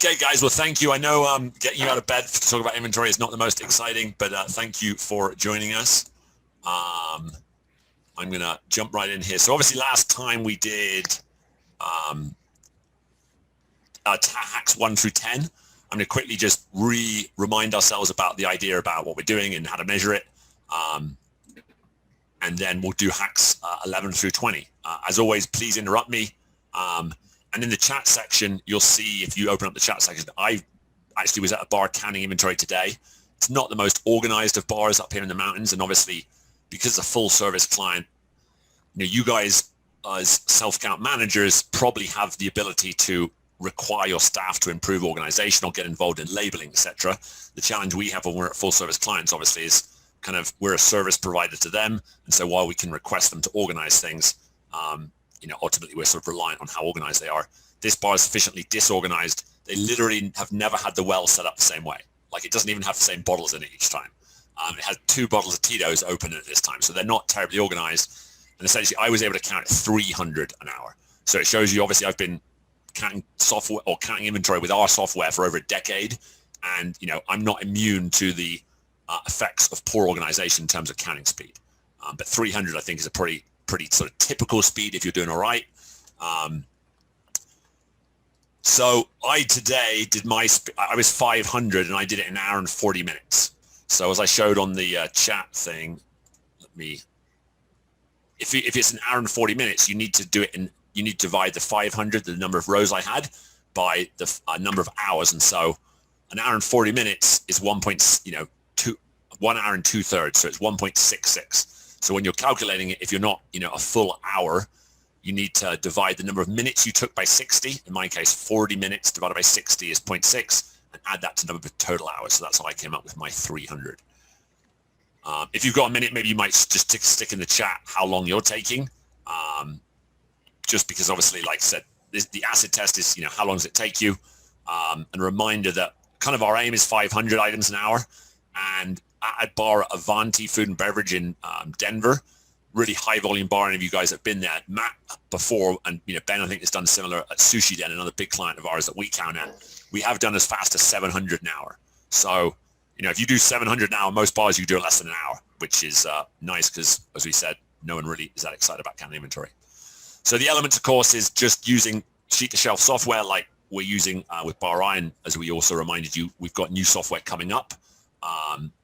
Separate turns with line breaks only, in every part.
Okay, guys. Well, thank you. I know getting you out of bed to talk about inventory is not the most exciting, but thank you for joining us. I'm going to jump right in here. So obviously last time we did hacks 1 through 10. I'm going to quickly just remind ourselves about the idea about what we're doing and how to measure it. And then we'll do hacks 11 through 20. As always, please interrupt me. And in the chat section, you'll see, if you open up the chat section, I actually was at a bar counting inventory today. It's not the most organized of bars up here in the mountains. And obviously, because it's a full service client, you guys as self-count managers probably have the ability to require your staff to improve organization or get involved in labeling, etc. The challenge we have when we're at full service clients, obviously, is kind of we're a service provider to them. And so while we can request them to organize things, ultimately we're sort of reliant on how organized they are. This bar is sufficiently disorganized. They literally have never had the well set up the same way. Like, it doesn't even have the same bottles in it each time. It has 2 bottles of Tito's open at this time. So they're not terribly organized. And essentially I was able to count 300 an hour. So it shows you, obviously I've been counting software or counting inventory with our software for over a decade. And, I'm not immune to the effects of poor organization in terms of counting speed. But 300, I think, is a pretty sort of typical speed if you're doing all right. So I today did I was 500 and I did it in 1 hour and 40 minutes. So as I showed on the chat thing, if it's 1 hour and 40 minutes, you need to do it you need to divide the 500, the number of rows I had, by the number of hours. And so 1 hour and 40 minutes is 1 hour and 2/3. So it's 1.66. So when you're calculating it, if you're not, a full hour, you need to divide the number of minutes you took by 60. In my case, 40 minutes divided by 60 is 0.6, and add that to the number of total hours. So that's how I came up with my 300. If you've got a minute, maybe you might just stick in the chat how long you're taking. Just because obviously, like I said, the acid test is, how long does it take you? And a reminder that kind of our aim is 500 items an hour. And at a bar at Avanti Food and Beverage in Denver, really high volume bar. Any of you guys have been there. Matt before, and Ben, I think, has done similar at Sushi Den, another big client of ours that we count at. We have done as fast as 700 an hour. So, if you do 700 an hour, most bars you do it less than an hour, which is nice because, as we said, no one really is that excited about counting inventory. So the elements, of course, is just using sheet-to-shelf software like we're using with Bar Iron. As we also reminded you, we've got new software coming up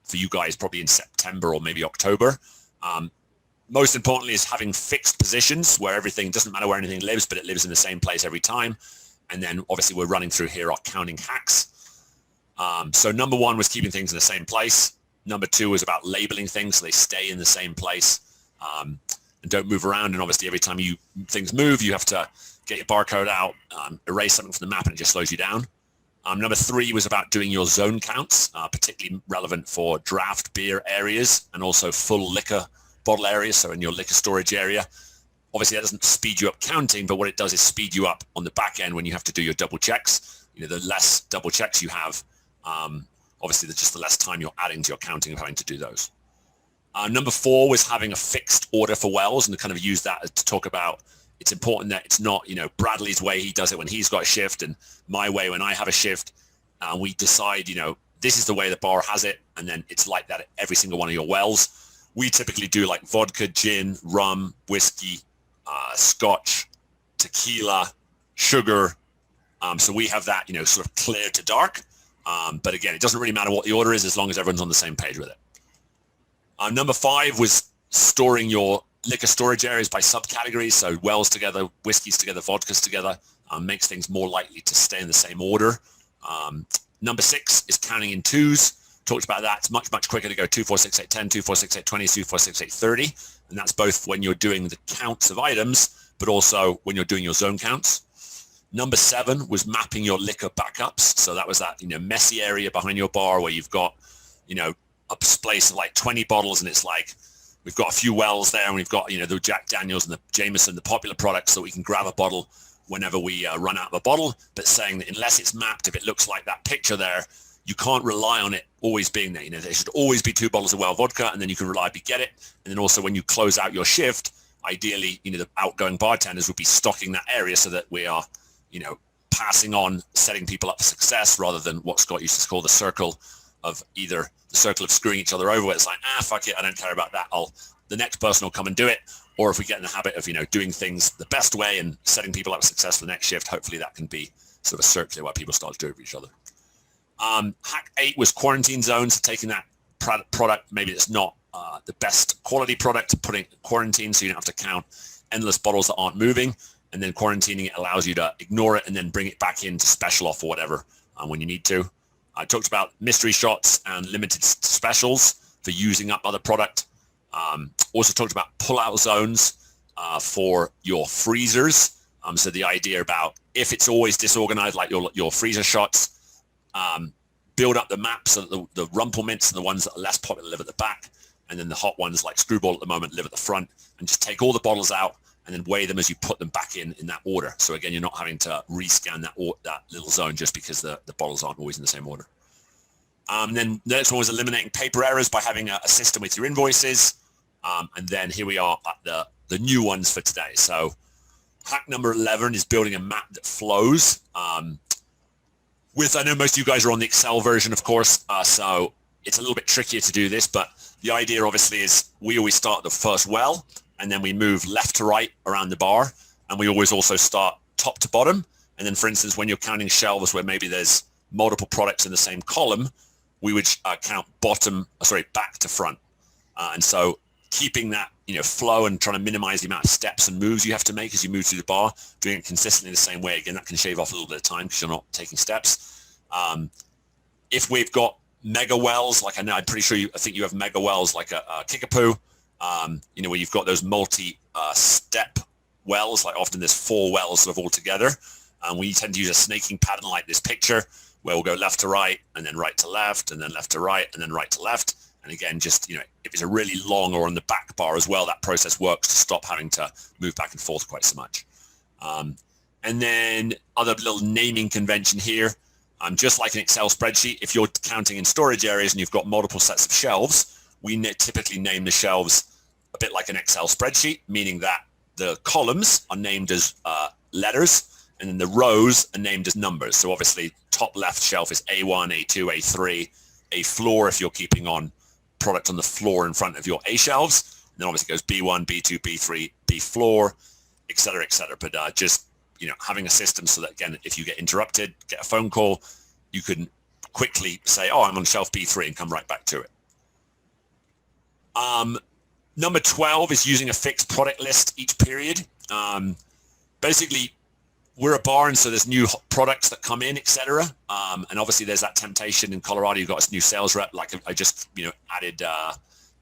for you guys probably in September or maybe October. Most importantly is having fixed positions where everything, doesn't matter where anything lives, but it lives in the same place every time. And then obviously we're running through here our counting hacks. So number 1 was keeping things in the same place. Number 2 was about labeling things so they stay in the same place and don't move around. And obviously every time things move, you have to get your barcode out, erase something from the map, and it just slows you down. Number 3 was about doing your zone counts, particularly relevant for draft beer areas and also full liquor bottle areas, so in your liquor storage area. Obviously, that doesn't speed you up counting, but what it does is speed you up on the back end when you have to do your double checks. The less double checks you have, obviously, just the less time you're adding to your counting of having to do those. Number 4 was having a fixed order for wells, and to kind of use that to talk about it's important that it's not, Bradley's way, he does it when he's got a shift, and my way when I have a shift. We decide, this is the way the bar has it, and then it's like that at every single one of your wells. We typically do like vodka, gin, rum, whiskey, scotch, tequila, sugar. So we have that, sort of clear to dark. But again, it doesn't really matter what the order is as long as everyone's on the same page with it. Number 5 was storing your liquor storage areas by subcategories. So wells together, whiskeys together, vodkas together, makes things more likely to stay in the same order. Number 6 is counting in 2s. Talked about that. It's much, much quicker to go 2, 4, 6, 8, 10, 2, 4, 6, 8, 20, 2, 4, 6, 8, 30. And that's both when you're doing the counts of items, but also when you're doing your zone counts. Number 7 was mapping your liquor backups. So that was that, messy area behind your bar where you've got, a space of like 20 bottles, and it's like, we've got a few wells there, and we've got, the Jack Daniels and the Jameson, the popular products, so we can grab a bottle whenever we run out of a bottle, but saying that unless it's mapped, if it looks like that picture there, you can't rely on it always being there. There should always be 2 bottles of well vodka, and then you can reliably get it. And then also when you close out your shift, ideally, the outgoing bartenders would be stocking that area so that we are, passing on, setting people up for success rather than what Scott used to call the circle of either the circle of screwing each other over, where it's like, fuck it, I don't care about that. The next person will come and do it. Or if we get in the habit of, doing things the best way and setting people up for success for the next shift, hopefully that can be sort of a circular where people start to do it with each other. Hack 8 was quarantine zones, so taking that product, maybe it's not the best quality product, putting it in quarantine so you don't have to count endless bottles that aren't moving, and then quarantining it allows you to ignore it and then bring it back into special off or whatever when you need to. I talked about mystery shots and limited specials for using up other product. Also talked about pull-out zones for your freezers. So the idea about if it's always disorganized, like your freezer shots, build up the map so that the rumple mints and the ones that are less popular live at the back, and then the hot ones like Screwball at the moment live at the front, and just take all the bottles out and then weigh them as you put them back in that order. So again, you're not having to rescan that little zone just because the bottles aren't always in the same order. Then the next one was eliminating paper errors by having a system with your invoices. And then here we are at the new ones for today. So hack number 11 is building a map that flows. I know most of you guys are on the Excel version, of course, so it's a little bit trickier to do this, but the idea obviously is we always start the first well, and then we move left to right around the bar, and we always also start top to bottom. And then, for instance, when you're counting shelves where maybe there's multiple products in the same column, we would count back to front. And so keeping that flow and trying to minimize the amount of steps and moves you have to make as you move through the bar, doing it consistently the same way, again, that can shave off a little bit of time because you're not taking steps. If we've got mega wells, like I'm pretty sure I think you have mega wells like a Kickapoo, where you've got those multi-step wells, like often there's 4 wells sort of all together. We tend to use a snaking pattern like this picture, where we'll go left to right and then right to left and then left to right and then right to left. And again, just, if it's a really long or on the back bar as well, that process works to stop having to move back and forth quite so much. And then other little naming convention here, just like an Excel spreadsheet, if you're counting in storage areas and you've got multiple sets of shelves, we typically name the shelves a bit like an Excel spreadsheet, meaning that the columns are named as letters, and then the rows are named as numbers. So obviously top left shelf is A1, A2, A3, A floor if you're keeping on product on the floor in front of your A shelves. And then obviously it goes B1, B2, B3, B floor, et cetera, et cetera. But just, having a system so that, again, if you get interrupted, get a phone call, you can quickly say, I'm on shelf B3 and come right back to it. Number 12 is using a fixed product list each period. Basically, we're a bar, and so there's new products that come in, etc. And obviously there's that temptation in Colorado. You've got a new sales rep. Like I just, added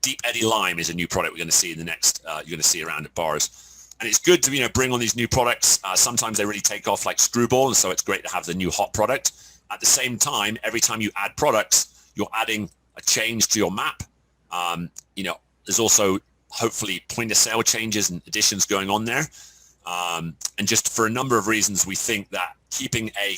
Deep Eddy Lime is a new product we're going to see in the next, you're going to see around at bars. And it's good to, bring on these new products. Sometimes they really take off like Screwball, and so it's great to have the new hot product. At the same time, every time you add products, you're adding a change to your map. There's also hopefully point of sale changes and additions going on there. And just for a number of reasons, we think that keeping a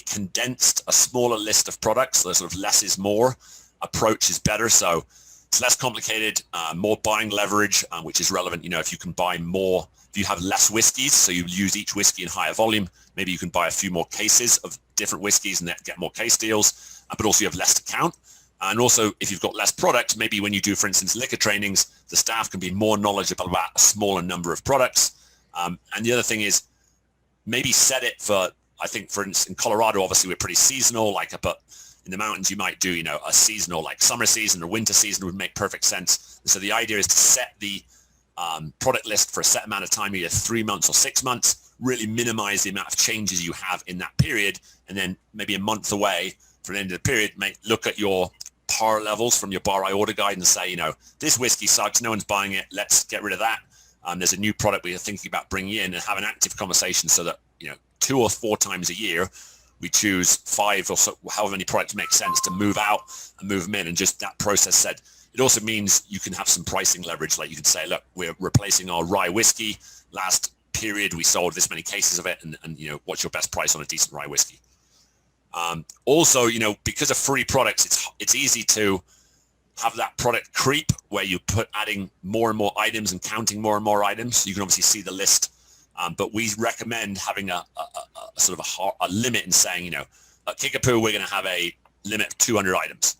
smaller list of products, the sort of less is more approach is better. So it's less complicated, more buying leverage, which is relevant. If you can buy more, if you have less whiskeys, so you use each whiskey in higher volume, maybe you can buy a few more cases of different whiskeys and get more case deals, but also you have less to count. And also, if you've got less products, maybe when you do, for instance, liquor trainings, the staff can be more knowledgeable about a smaller number of products. And the other thing is maybe set it for, I think, for instance, in Colorado, obviously we're pretty seasonal, but in the mountains, you might do, a seasonal, like summer season or winter season would make perfect sense. And so the idea is to set the product list for a set amount of time, either 3 months or 6 months, really minimize the amount of changes you have in that period. And then maybe a month away from the end of the period, look at your par levels from your bar I order guide and say, this whiskey sucks, no one's buying it, let's get rid of that. There's a new product we are thinking about bringing in, and have an active conversation so that, 2 or 4 times a year, we choose 5 or so, however many products make sense to move out and move them in. And just that process said, it also means you can have some pricing leverage. Like you could say, look, we're replacing our rye whiskey. Last period, we sold this many cases of it. And what's your best price on a decent rye whiskey? Also, because of free products, it's easy to have that product creep where you adding more and more items and counting more and more items. You can obviously see the list but we recommend having a sort of a limit and saying, you know, at Kickapoo, we're going to have a limit of 200 items,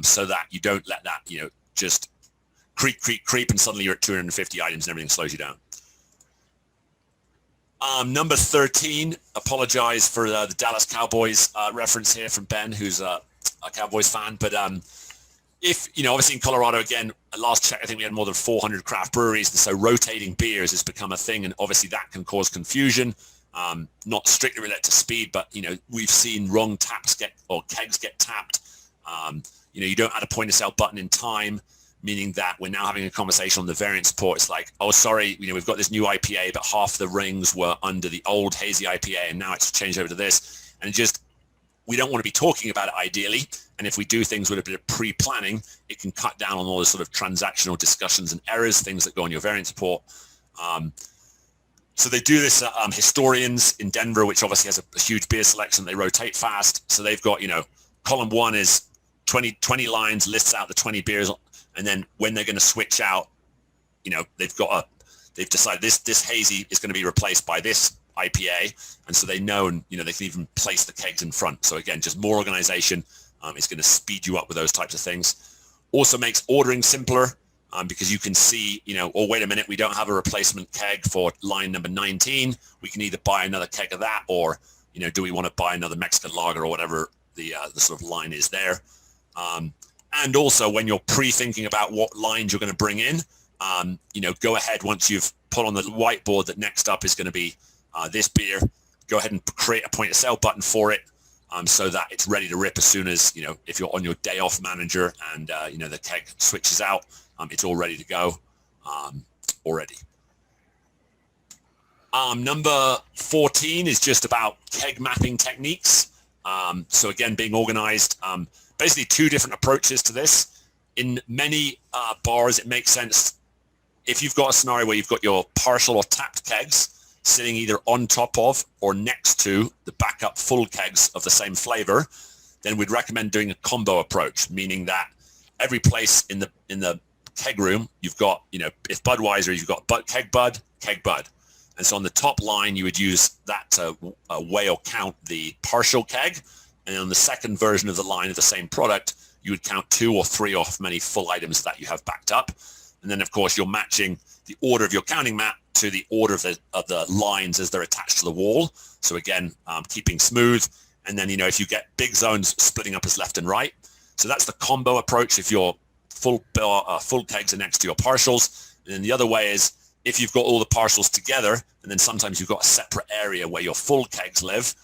so that you don't let that, you know, just creep, and suddenly you're at 250 items and everything slows you down. Number 13, apologize for the Dallas Cowboys reference here from Ben, who's a Cowboys fan. But if, you know, obviously in Colorado, again, last check, I think we had more than 400 craft breweries. And so rotating beers has become a thing. And obviously that can cause confusion, not strictly related to speed, but, you know, we've seen wrong taps kegs get tapped. You know, you don't add a point of sale button in time, meaning that we're now having a conversation on the variant support. It's like, oh, sorry, you know, we've got this new IPA, but half the rings were under the old hazy IPA, and now it's changed over to this. And just, we don't want to be talking about it ideally. And if we do things with a bit of pre-planning, it can cut down on all the sort of transactional discussions and errors, things that go on your variant support. So they do this at Historians in Denver, which obviously has a huge beer selection. They rotate fast. So they've got, you know, column 1 is 20 lines, lists out the 20 beers. And then when they're going to switch out, you know, they've decided this hazy is going to be replaced by this IPA. And so they know, and, you know, they can even place the kegs in front. So again, just more organization is going to speed you up with those types of things. Also makes ordering simpler because you can see, you know, oh, wait a minute, we don't have a replacement keg for line number 19. We can either buy another keg of that, or, you know, do we want to buy another Mexican lager or whatever the sort of line is there. And also when you're pre-thinking about what lines you're going to bring in, you know, go ahead once you've put on the whiteboard that next up is going to be this beer, go ahead and create a point of sale button for it so that it's ready to rip as soon as, you know, if you're on your day off manager and, you know, the keg switches out, it's all ready to go already. Number 14 is just about keg mapping techniques. So again, being organized. Basically 2 different approaches to this. In many bars, it makes sense if you've got a scenario where you've got your partial or tapped kegs sitting either on top of or next to the backup full kegs of the same flavor, then we'd recommend doing a combo approach, meaning that every place in the keg room, you've got, you know, if Budweiser, you've got keg bud. And so on the top line, you would use that to weigh or count the partial keg. And on the second version of the line of the same product, you would count 2 or 3 off many full items that you have backed up. And then, of course, you're matching the order of your counting map to the order of the lines as they're attached to the wall. So again, keeping smooth. And then, you know, if you get big zones splitting up as left and right. So that's the combo approach if your full kegs are next to your partials. And then the other way is if you've got all the partials together, and then sometimes you've got a separate area where your full kegs live,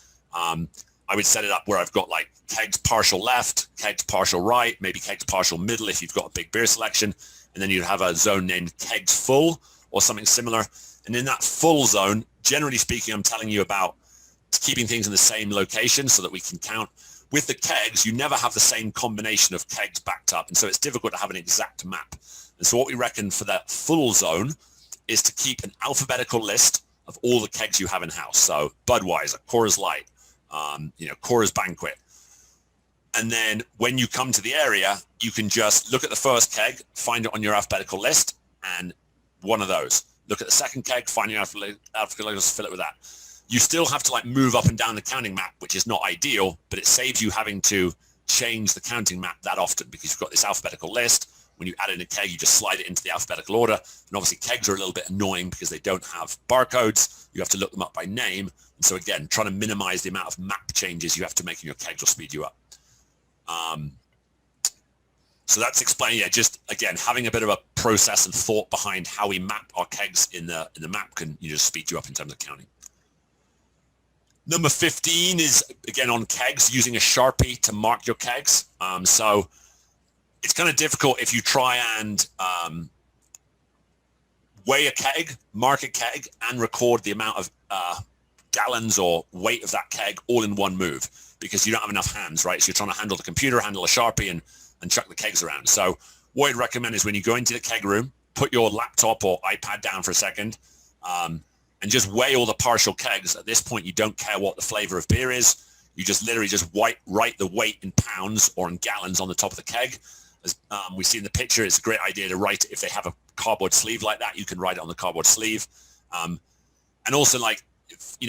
I would set it up where I've got like kegs partial left, kegs partial right, maybe kegs partial middle if you've got a big beer selection. And then you'd have a zone named kegs full or something similar. And in that full zone, generally speaking, I'm telling you about keeping things in the same location so that we can count. With the kegs, you never have the same combination of kegs backed up. And so it's difficult to have an exact map. And so what we reckon for that full zone is to keep an alphabetical list of all the kegs you have in house. So Budweiser, Coors Light, you know, Coors Banquet. And then when you come to the area, you can just look at the first keg, find it on your alphabetical list, and one of those. Look at the second keg, find your alphabetical list, fill it with that. You still have to like move up and down the counting map, which is not ideal, but it saves you having to change the counting map that often because you've got this alphabetical list. When you add in a keg, you just slide it into the alphabetical order. And obviously kegs are a little bit annoying because they don't have barcodes. You have to look them up by name. And so again, trying to minimize the amount of map changes you have to make in your kegs will speed you up. So that's explaining, yeah, just again, having a bit of a process and thought behind how we map our kegs in the map can just speed you up in terms of counting. Number 15 is, again, on kegs, using a Sharpie to mark your kegs. So it's kind of difficult if you try and weigh a keg, mark a keg, and record the amount of gallons or weight of that keg all in one move because you don't have enough hands, right? So you're trying to handle the computer, handle a Sharpie, and chuck the kegs around. So what I'd recommend is when you go into the keg room, put your laptop or iPad down for a second, and just weigh all the partial kegs. At this point, you don't care what the flavor of beer is. You just literally just write the weight in pounds or in gallons on the top of the keg. As we see in the picture, it's a great idea to write it. If they have a cardboard sleeve like that, you can write it on the cardboard sleeve. And also, like,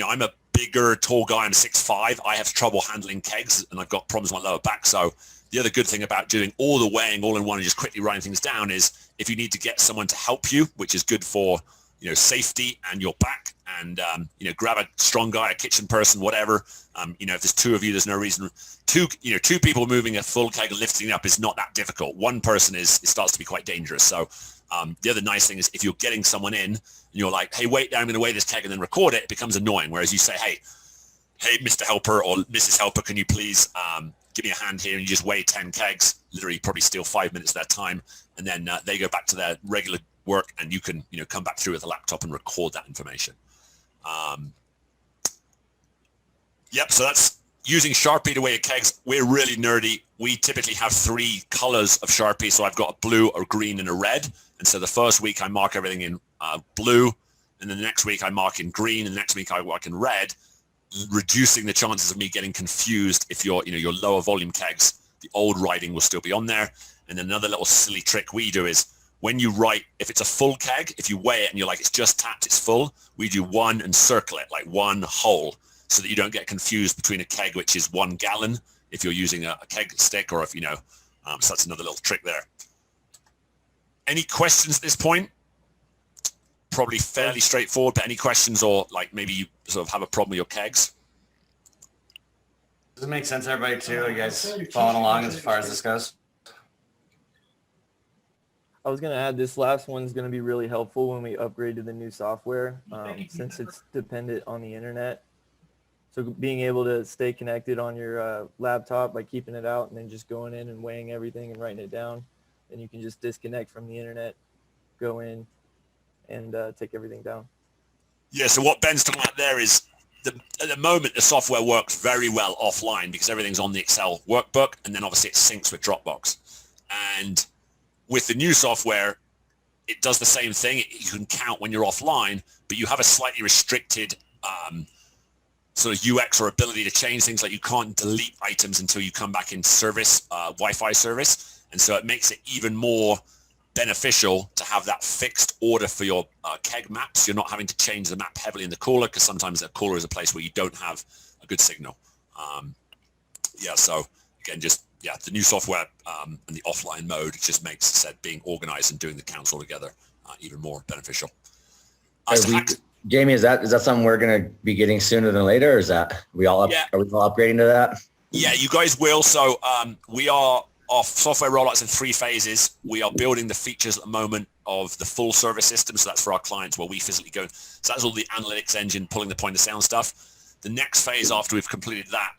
I'm a bigger, tall guy. I'm 6'5". I have trouble handling kegs, and I've got problems with my lower back. So the other good thing about doing all the weighing all in one and just quickly writing things down is if you need to get someone to help you, which is good for, safety and your back, and, grab a strong guy, a kitchen person, whatever. If there's two of you, there's no reason. Two people moving a full keg and lifting it up is not that difficult. One person it starts to be quite dangerous. So the other nice thing is if you're getting someone in and you're like, hey, wait there, I'm going to weigh this keg and then record it, it becomes annoying. Whereas you say, hey, Mr. Helper or Mrs. Helper, can you please give me a hand here? And you just weigh 10 kegs, literally probably steal 5 minutes of their time. And then they go back to their regular work, and you can, come back through with a laptop and record that information. Yep, so that's using Sharpie to weigh your kegs. We're really nerdy. We typically have 3 colors of Sharpie. So I've got a blue, a green, and a red. And so the first week I mark everything in blue, and then the next week I mark in green, and the next week I mark in red, reducing the chances of me getting confused. If your lower volume kegs, the old writing will still be on there. And then another little silly trick we do is when you write, if it's a full keg, if you weigh it and you're like, it's just tapped, it's full, we do 1 and circle it, like 1 whole, so that you don't get confused between a keg, which is 1 gallon, if you're using a keg stick, or if, so that's another little trick there. Any questions at this point? Probably fairly straightforward, but any questions, or like maybe you sort of have a problem with your kegs?
Does it make sense, everybody, too? Are you guys following along as far as this goes?
I was going to add, this last one's going to be really helpful when we upgrade to the new software, since it's dependent on the internet. So being able to stay connected on your laptop by keeping it out and then just going in and weighing everything and writing it down, then you can just disconnect from the internet, go in, and take everything down. Yeah,
so what Ben's talking about there is at the moment the software works very well offline because everything's on the Excel workbook, and then obviously it syncs with Dropbox. And with the new software, it does the same thing. You can count when you're offline, but you have a slightly restricted sort of UX or ability to change things. Like you can't delete items until you come back in service, Wi-Fi service. And so it makes it even more beneficial to have that fixed order for your keg maps. You're not having to change the map heavily in the cooler, because sometimes the cooler is a place where you don't have a good signal. So again, the new software and the offline mode just makes being organized and doing the counts all together even more beneficial.
Jamie, is that something we're going to be getting sooner than later, or is that are we all upgrading to that?
Yeah, you guys will. So our software rollout's in 3 phases. We are building the features at the moment of the full service system. So that's for our clients where we physically go. So that's all the analytics engine, pulling the point of sale stuff. The next phase after we've completed that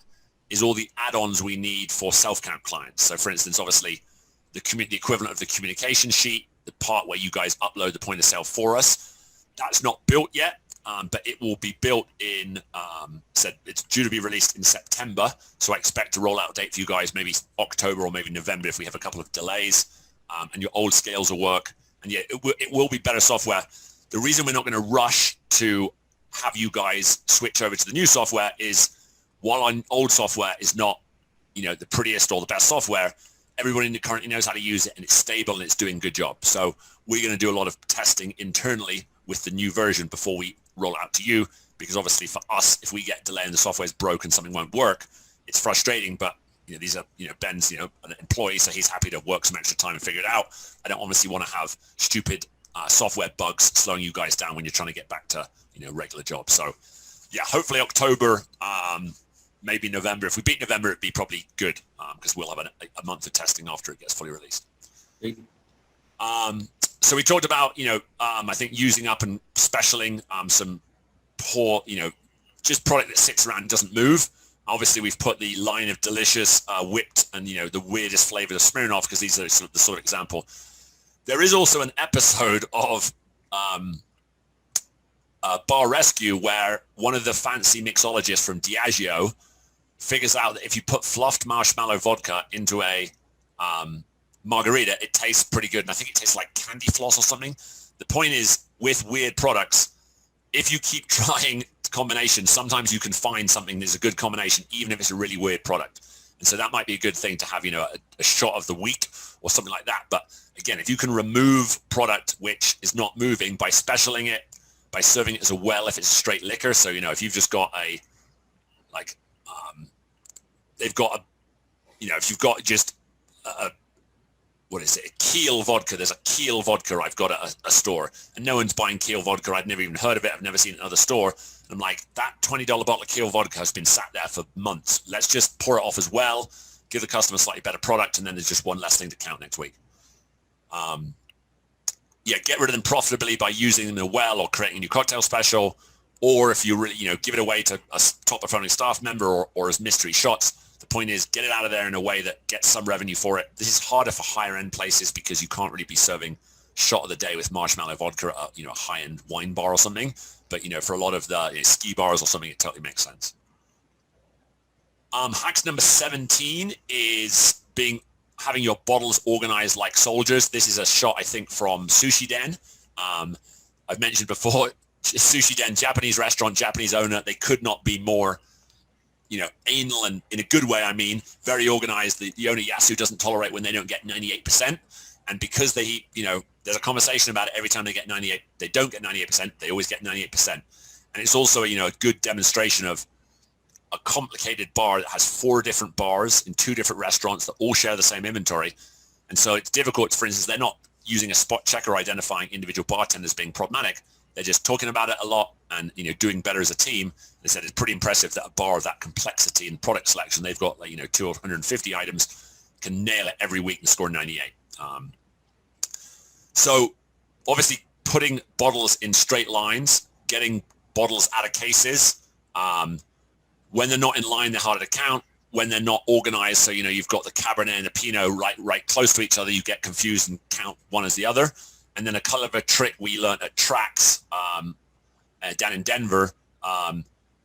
is all the add-ons we need for self-count clients. So for instance, obviously the equivalent of the communication sheet, the part where you guys upload the point of sale for us, that's not built yet, but it will be built in, it's due to be released in September. So I expect a rollout date for you guys, maybe October or maybe November if we have a couple of delays, and your old scales will work. And yeah, it will be better software. The reason we're not going to rush to have you guys switch over to the new software is, while our old software is not, the prettiest or the best software, everybody currently knows how to use it, and it's stable and it's doing a good job. So we're going to do a lot of testing internally with the new version before we roll out to you, because obviously for us, if we get delay and the software is broken, something won't work, it's frustrating. But these are Ben's an employee, so he's happy to work some extra time and figure it out. I don't obviously want to have stupid software bugs slowing you guys down when you're trying to get back to regular jobs. So yeah, hopefully October, maybe November. If we beat November, it'd be probably good, because we'll have a month of testing after it gets fully released. So we talked about, I think using up and specialing some poor, just product that sits around and doesn't move. Obviously, we've put the line of delicious whipped and, the weirdest flavors of Smirnoff, because these are the sort of example. There is also an episode of Bar Rescue where one of the fancy mixologists from Diageo figures out that if you put fluffed marshmallow vodka into a margarita, it tastes pretty good. And I think it tastes like candy floss or something. The point is, with weird products, if you keep trying combinations, sometimes you can find something that's a good combination, even if it's a really weird product. And so that might be a good thing to have, a shot of the week or something like that. But again, if you can remove product which is not moving by specialing it, by serving it as a well if it's straight liquor. So, you know, if you've just got a, like, they've got a, you know, if you've got just a, what is it, a Kiel vodka, there's a Kiel vodka I've got at a store, and no one's buying Kiel vodka. I'd never even heard of it. I've never seen it in another store. And I'm like, that $20 bottle of Kiel vodka has been sat there for months. Let's just pour it off as well, give the customer a slightly better product, and then there's just one less thing to count next week. Yeah, get rid of them profitably by using them in a well or creating a new cocktail special, or if you really, you know, give it away to a top performing staff member or as mystery shots. The point is, get it out of there in a way that gets some revenue for it. This is harder for higher end places because you can't really be serving shot of the day with marshmallow vodka at, you know, a high end wine bar or something. But, you know, for a lot of the ski bars or something, it totally makes sense. Hacks number 17 is having your bottles organized like soldiers. This is a shot, I think, from Sushi Den. I've mentioned before, Sushi Den, Japanese restaurant, Japanese owner, they could not be more, you know, anal, and in a good way, I mean, very organized. The owner, Yasu, doesn't tolerate when they don't get 98%. And because they, you know, there's a conversation about it every time they get 98, they don't get 98%, they always get 98%. And it's also, you know, a good demonstration of a complicated bar that has 4 different bars in 2 different restaurants that all share the same inventory. And so it's difficult. For instance, they're not using a spot checker identifying individual bartenders being problematic. They're just talking about it a lot and, you know, doing better as a team. They said it's pretty impressive that a bar of that complexity and product selection, they've got, like, you know, 250 items, can nail it every week and score 98. So obviously putting bottles in straight lines, getting bottles out of cases. When they're not in line, they're harder to count. When they're not organized, so, you know, you've got the Cabernet and the Pinot right close to each other, you get confused and count one as the other. And then a clever trick we learned at Trax down in Denver,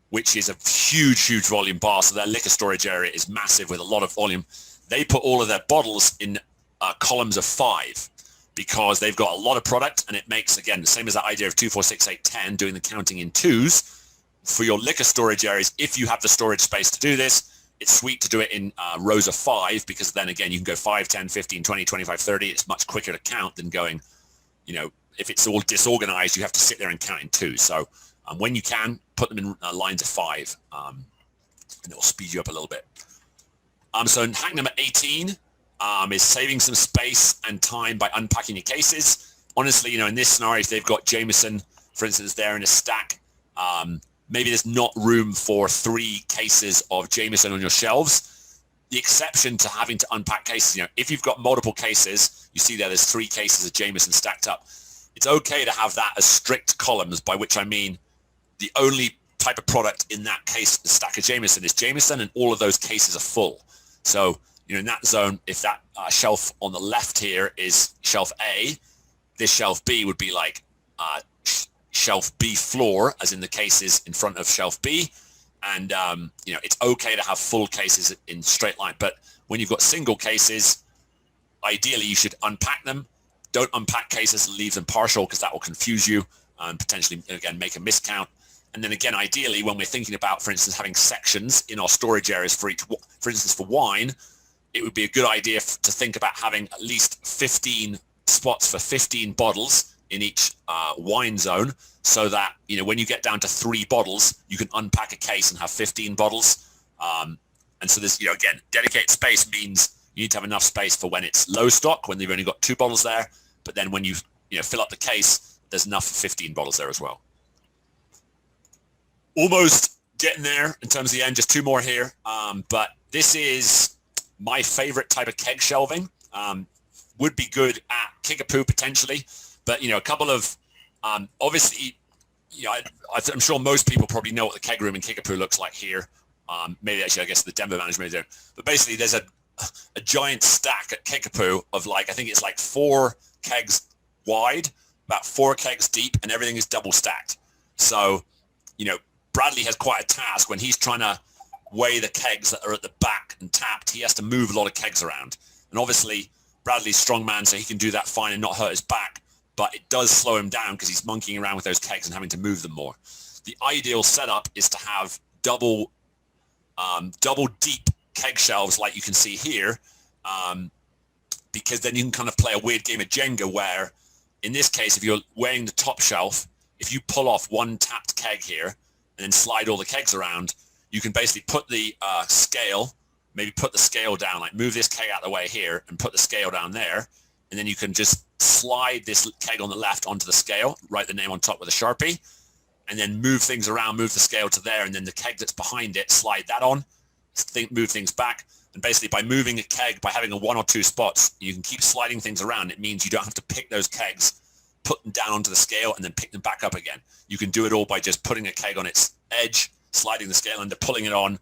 which is a huge volume bar. So their liquor storage area is massive with a lot of volume. They put all of their bottles in columns of 5 because they've got a lot of product, and it makes, again, the same as that idea of 2, 4, 6, 8, 10, doing the counting in 2s. For your liquor storage areas, if you have the storage space to do this, it's sweet to do it in rows of 5, because then again, you can go 5, 10, 15, 20, 25, 30. It's much quicker to count than going, you know, if it's all disorganized, you have to sit there and count in 2. So when you can, put them in lines of 5, and it'll speed you up a little bit. So hack number 18 is saving some space and time by unpacking your cases. Honestly, you know, in this scenario, if they've got Jameson, for instance, there in a stack, maybe there's not room for 3 cases of Jameson on your shelves. The exception to having to unpack cases, you know, if you've got multiple cases, you see there's 3 cases of Jameson stacked up. It's okay to have that as strict columns, by which I mean the only type of product in that case, the stack of Jameson, is Jameson, and all of those cases are full. So, you know, in that zone, if that shelf on the left here is shelf A, this shelf B would be like shelf B floor, as in the cases in front of shelf B. And, you know, it's okay to have full cases in straight line. But when you've got single cases, ideally you should unpack them. Don't unpack cases and leave them partial, because that will confuse you and potentially, again, make a miscount. And then again, ideally, when we're thinking about, for instance, having sections in our storage areas for instance, for wine, it would be a good idea to think about having at least 15 spots for 15 bottles in each wine zone, so that, you know, when you get down to 3 bottles, you can unpack a case and have 15 bottles. And so there's, you know, again, dedicated space means you need to have enough space for when it's low stock, when they've only got 2 bottles there. But then when you know, fill up the case, there's enough for 15 bottles there as well. Almost getting there in terms of the end, just 2 more here. But this is my favorite type of keg shelving. Would be good at Kickapoo potentially, but, you know, a couple of, obviously, you know, I'm sure most people probably know what the keg room in Kickapoo looks like here. Maybe actually, I guess the Denver management there. But basically, there's a giant stack at Kickapoo of, like, I think it's like 4 kegs wide, about 4 kegs deep, and everything is double stacked. So, you know, Bradley has quite a task when he's trying to weigh the kegs that are at the back and tapped. He has to move a lot of kegs around. And obviously, Bradley's strong man, so he can do that fine and not hurt his back. But it does slow him down because he's monkeying around with those kegs and having to move them more. The ideal setup is to have double deep keg shelves like you can see here, because then you can kind of play a weird game of Jenga where, in this case, if you're weighing the top shelf, if you pull off one tapped keg here and then slide all the kegs around, you can basically put the scale, maybe put the scale down, like move this keg out of the way here and put the scale down there. And then you can just slide this keg on the left onto the scale, write the name on top with a Sharpie, and then move things around, move the scale to there, and then the keg that's behind it, slide that on, move things back. And basically by moving a keg, by having a 1 or 2 spots, you can keep sliding things around. It means you don't have to pick those kegs, put them down onto the scale, and then pick them back up again. You can do it all by just putting a keg on its edge, sliding the scale under, pulling it on,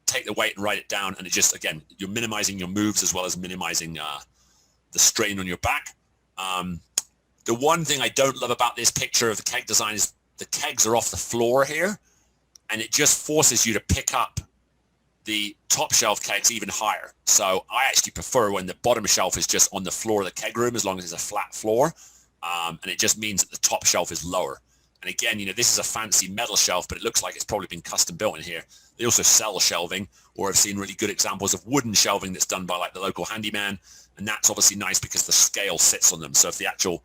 take the weight and write it down. And it just, again, you're minimizing your moves as well as minimizing the strain on your back. The one thing I don't love about this picture of the keg design is the kegs are off the floor here, and it just forces you to pick up the top shelf kegs even higher. So I actually prefer when the bottom shelf is just on the floor of the keg room, as long as it's a flat floor. And it just means that the top shelf is lower. And again, this is a fancy metal shelf, but it looks like it's probably been custom built in here. They also sell shelving, or I've seen really good examples of wooden shelving that's done by like the local handyman. And that's obviously nice because the scale sits on them. So if the actual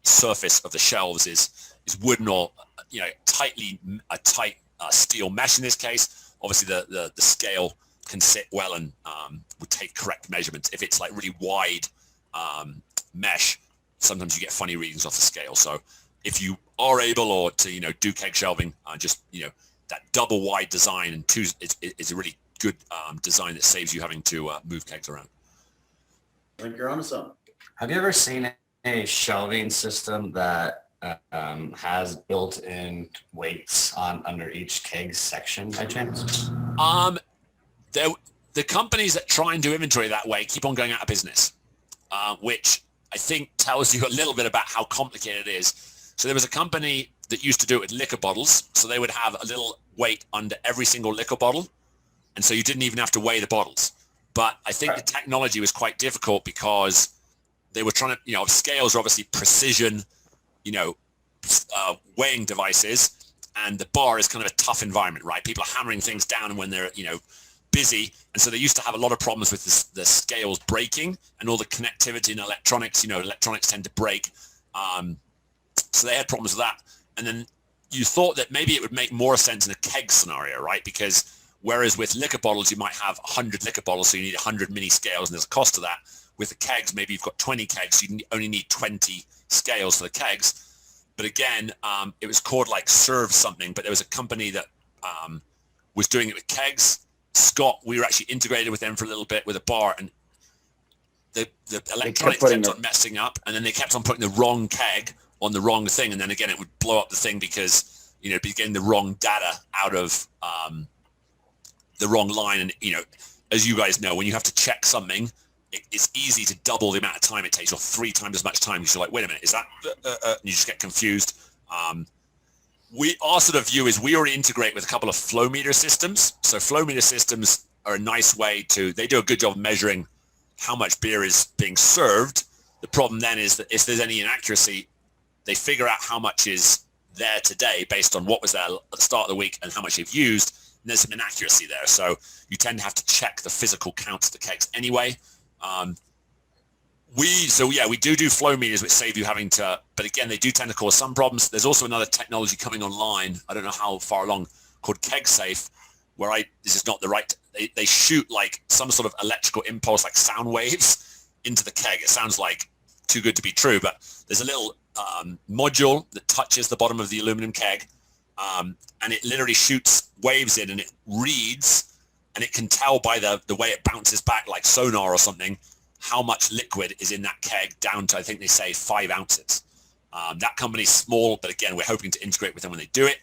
surface of the shelves is wooden or, tight steel mesh in this case, obviously the scale can sit well and would take correct measurements. If it's like really wide mesh, sometimes you get funny readings off the scale. So if you are able to do keg shelving, that double wide design and two is a really good design that saves you having to move kegs around.
I think you're onto something.
Have you ever seen a shelving system that has built-in weights under each keg section by chance?
The companies that try and do inventory that way keep on going out of business, which I think tells you a little bit about how complicated it is. So there was a company that used to do it with liquor bottles. So they would have a little weight under every single liquor bottle. And so you didn't even have to weigh the bottles. But I think the technology was quite difficult because they were trying to, scales are obviously precision, weighing devices, and the bar is kind of a tough environment, right? People are hammering things down when they're, busy. And so they used to have a lot of problems with the scales breaking and all the connectivity in electronics. Electronics tend to break. So they had problems with that. And then you thought that maybe it would make more sense in a keg scenario, right? Because whereas with liquor bottles, you might have 100 liquor bottles, so you need 100 mini scales, and there's a cost to that. With the kegs, maybe you've got 20 kegs, so you only need 20 scales for the kegs. But again, it was called like Serve something, but there was a company that was doing it with kegs. Scott, we were actually integrated with them for a little bit with a bar, and the electronics kept on messing up, and then they kept on putting the wrong keg on the wrong thing, and then again it would blow up the thing because it'd be getting the wrong data out of the wrong line. And as you guys know, when you have to check something, it's easy to double the amount of time it takes, or 3 times as much time, because you're like, wait a minute, is that and you just get confused. Our sort of view is we already integrate with a couple of flow meter systems. So flow meter systems are a nice way they do a good job of measuring how much beer is being served. The problem then is that if there's any inaccuracy, they figure out how much is there today based on what was there at the start of the week and how much they've used. And there's some inaccuracy there. So you tend to have to check the physical counts of the kegs anyway. We do flow meters, which save you having to, but again, they do tend to cause some problems. There's also another technology coming online, I don't know how far along, called KEGSafe, where this is not the right, they shoot like some sort of electrical impulse, like sound waves into the keg. It sounds like too good to be true, but there's a little module that touches the bottom of the aluminum keg, and it literally shoots waves in, and it reads, and it can tell by the way it bounces back like sonar or something, how much liquid is in that keg, down to, I think they say 5 ounces. That company's small, but again, we're hoping to integrate with them when they do it.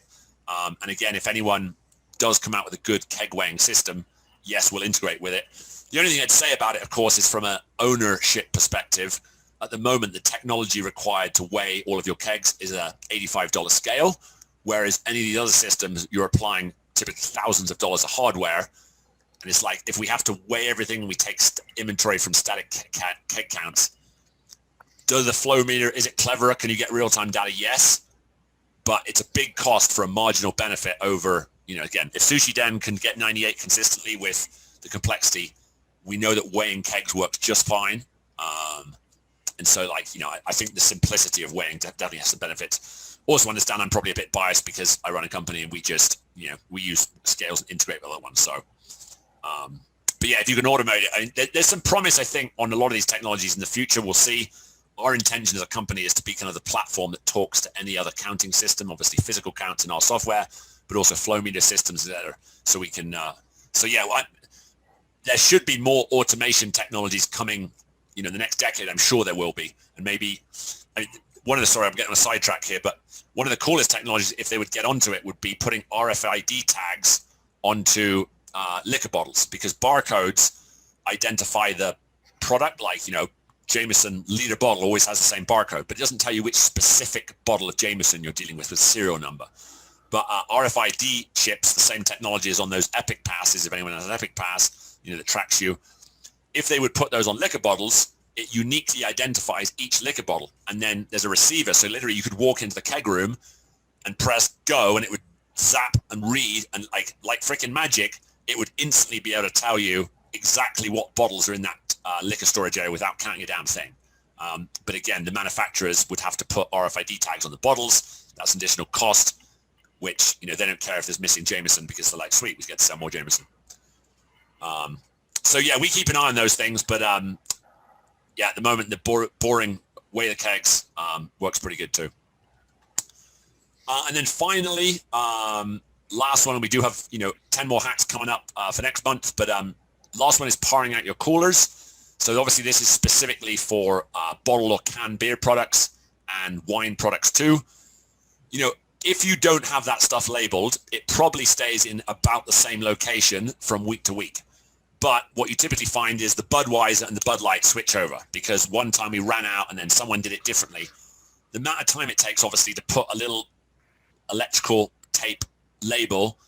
And again, if anyone does come out with a good keg weighing system, yes, we'll integrate with it. The only thing I'd say about it, of course, is from an ownership perspective. At the moment, the technology required to weigh all of your kegs is a $85 scale, whereas any of these other systems, you're applying typically thousands of dollars of hardware. And it's like, if we have to weigh everything, we take inventory from static keg counts. Does the flow meter, is it cleverer? Can you get real-time data? Yes. But it's a big cost for a marginal benefit over, again, if Sushi Den can get 98 consistently with the complexity, we know that weighing kegs works just fine. And so like, I think the simplicity of weighing definitely has some benefits. Also understand I'm probably a bit biased because I run a company and we just, we use scales and integrate with other ones. So, but yeah, if you can automate it, I mean, there's some promise, I think, on a lot of these technologies in the future. We'll see. Our intention as a company is to be kind of the platform that talks to any other counting system, obviously physical counts in our software, but also flow meter systems there. So we can, there should be more automation technologies coming, the next decade. I'm sure there will be. And maybe, I'm getting on a sidetrack here, but one of the coolest technologies, if they would get onto it, would be putting RFID tags onto liquor bottles, because barcodes identify the product, like, Jameson liter bottle always has the same barcode, but it doesn't tell you which specific bottle of Jameson you're dealing with serial number. But RFID chips, the same technology as on those Epic passes, if anyone has an Epic pass, that tracks you. If they would put those on liquor bottles, it uniquely identifies each liquor bottle. And then there's a receiver. So literally you could walk into the keg room and press go and it would zap and read, and like freaking magic, it would instantly be able to tell you exactly what bottles are in that liquor storage area without counting a damn thing. But again, the manufacturers would have to put RFID tags on the bottles. That's an additional cost, which, they don't care if there's missing Jameson because they're like, sweet, we get to sell more Jameson. So yeah, we keep an eye on those things, but at the moment, the boring way the kegs works pretty good too. And then finally, last one, we do have, 10 more hacks coming up for next month, but last one is powering out your coolers. So obviously this is specifically for bottle or can beer products and wine products too. If you don't have that stuff labeled, it probably stays in about the same location from week to week. But what you typically find is the Budweiser and the Bud Light switch over, because one time we ran out and then someone did it differently. The amount of time it takes, obviously, to put a little electrical tape label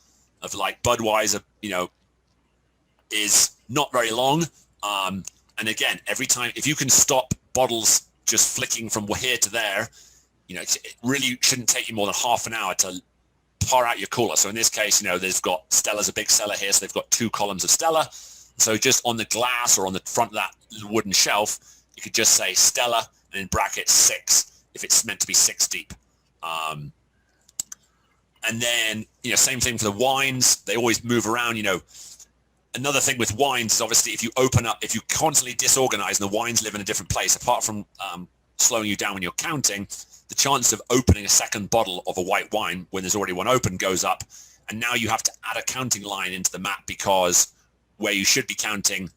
of like Budweiser, is not very long. And again, every time, if you can stop bottles just flicking from here to there, it really shouldn't take you more than half an hour to pour out your cooler. So in this case, they've got Stella's a big seller here, so they've got 2 columns of Stella. So just on the glass or on the front of that wooden shelf, you could just say Stella and in brackets 6 if it's meant to be 6 deep. And then, same thing for the wines. They always move around. Another thing with wines is obviously if you constantly disorganize and the wines live in a different place, apart from slowing you down when you're counting, the chance of opening a second bottle of a white wine when there's already one open goes up. And now you have to add a counting line into the map, because where you should be counting,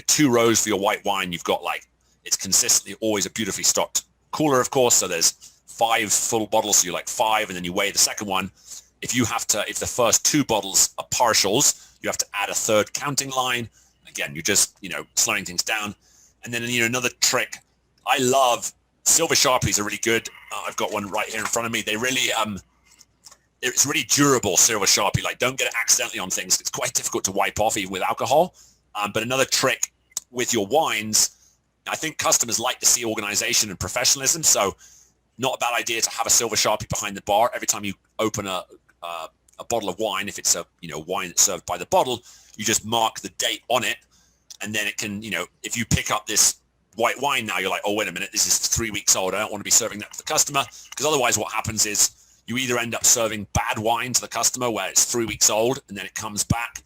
2 rows for your white wine, you've got it's consistently always a beautifully stocked cooler, of course. So there's 5 full bottles, so you're like 5, and then you weigh the second one. If the first 2 bottles are partials, you have to add a third counting line. Again, you're just, slowing things down. And then, another trick, I love silver Sharpies are really good. I've got one right here in front of me. They really, it's really durable silver Sharpie. Don't get it accidentally on things. It's quite difficult to wipe off even with alcohol. But another trick with your wines, I think customers like to see organization and professionalism. So not a bad idea to have a silver Sharpie behind the bar. Every time you open a bottle of wine, if it's a wine that's served by the bottle, you just mark the date on it, and then it can, if you pick up this white wine now, you're like, oh, wait a minute, this is 3 weeks old. I don't want to be serving that to the customer, because otherwise what happens is you either end up serving bad wine to the customer where it's 3 weeks old and then it comes back.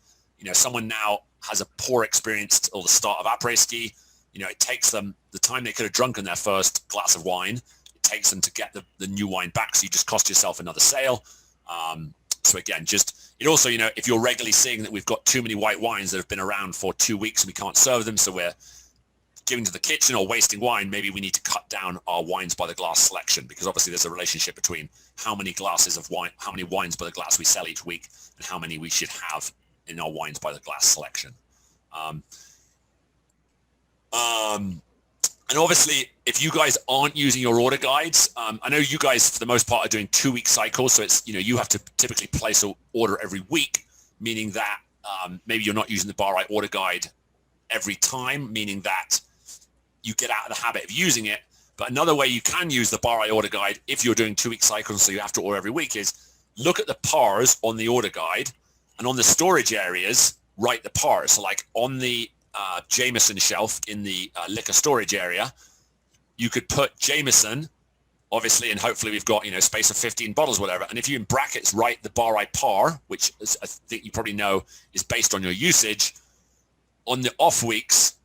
Someone now has a poor experience or the start of après-ski. It takes them the time they could have drunk in their first glass of wine. It takes them to get the new wine back, so you just cost yourself another sale. So again, it also, if you're regularly seeing that we've got too many white wines that have been around for 2 weeks and we can't serve them, so we're giving to the kitchen or wasting wine, maybe we need to cut down our wines by the glass selection, because obviously there's a relationship between how many glasses of wine, how many wines by the glass we sell each week, and how many we should have in our wines by the glass selection. And obviously, if you guys aren't using your order guides, I know you guys, for the most part, are doing 2-week cycles. So it's, you have to typically place an order every week, meaning that maybe you're not using the bar right order guide every time, meaning that you get out of the habit of using it. But another way you can use the bar right order guide if you're doing 2-week cycles, so you have to order every week, is look at the pars on the order guide, and on the storage areas, write the pars. So like on the Jameson shelf in the liquor storage area, you could put Jameson, obviously, and hopefully we've got, space of 15 bottles, whatever. And if you in brackets write the bar rate par, which is, I think you probably know is based on your usage, on the off weeks,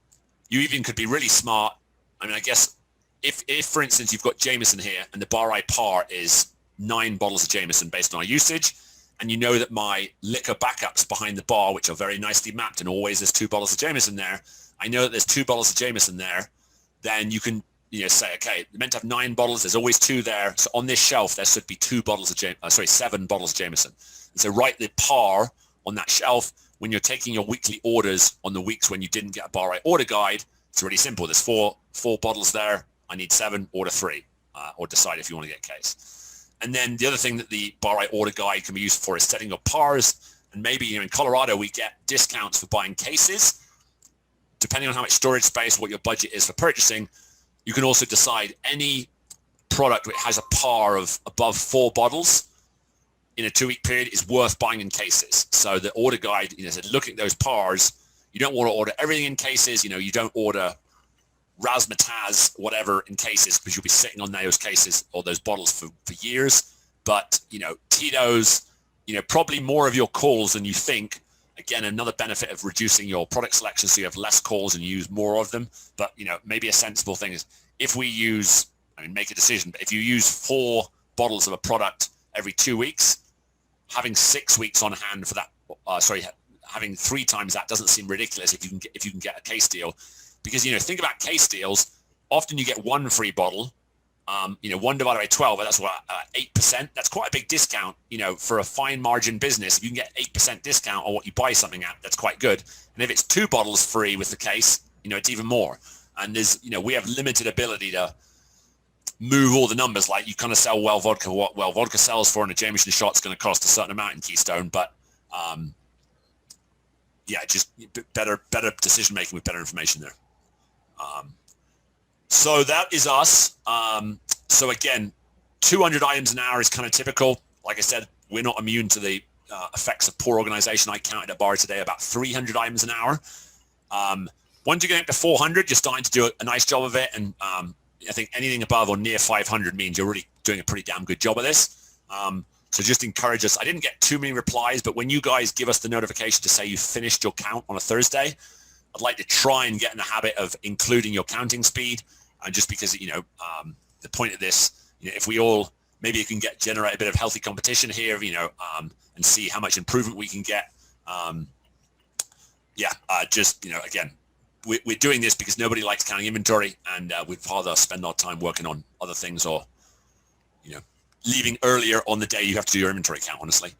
you even could be really smart. I mean, I guess if for instance, you've got Jameson here and the bar rate par is 9 bottles of Jameson based on our usage, and you know that my liquor backups behind the bar, which are very nicely mapped, and always there's 2 bottles of Jameson there, I know that there's 2 bottles of Jameson there, then you can say, okay, you're meant to have 9 bottles, there's always 2 there, so on this shelf there should be 7 bottles of Jameson. And so write the par on that shelf when you're taking your weekly orders on the weeks when you didn't get a bar rate order guide. It's really simple. There's 4 bottles there. I need 7, order 3, or decide if you want to get a case. And then the other thing that the bar rate order guide can be used for is setting up pars. And maybe in Colorado, we get discounts for buying cases. Depending on how much storage space, what your budget is for purchasing, you can also decide any product which has a par of above 4 bottles in a 2-week period is worth buying in cases. So the order guide, said, look at those pars. You don't want to order everything in cases. You don't order razzmatazz, whatever, in cases, because you'll be sitting on those cases or those bottles for years. But, Tito's, probably more of your calls than you think. Again, another benefit of reducing your product selection so you have less calls and you use more of them. But, maybe a sensible thing is if we use, make a decision, but if you use 4 bottles of a product every 2 weeks, having 6 weeks on hand for that, having 3 times that doesn't seem ridiculous if you can get a case deal. Because, think about case deals. Often you get 1 free bottle, 1 divided by 12, that's what, 8%. That's quite a big discount, for a fine margin business. If you can get 8% discount on what you buy something at, that's quite good. And if it's 2 bottles free with the case, it's even more. And there's, we have limited ability to move all the numbers. Like you kind of sell Well Vodka, what Well Vodka sells for, and a Jameson shot's going to cost a certain amount in Keystone. But, just better decision making with better information there. So that is us. So again, 200 items an hour is kind of typical. Like I said, we're not immune to the effects of poor organization. I counted at bar today about 300 items an hour. Once you get up to 400, you're starting to do a nice job of it. And I think anything above or near 500 means you're really doing a pretty damn good job of this. So just encourage us. I didn't get too many replies, but when you guys give us the notification to say you finished your count on a Thursday, I'd like to try and get in the habit of including your counting speed. Just because, the point of this, if we all, maybe you can generate a bit of healthy competition here, and see how much improvement we can get. Again, we're doing this because nobody likes counting inventory, and we'd rather spend our time working on other things or, leaving earlier on the day you have to do your inventory count, honestly.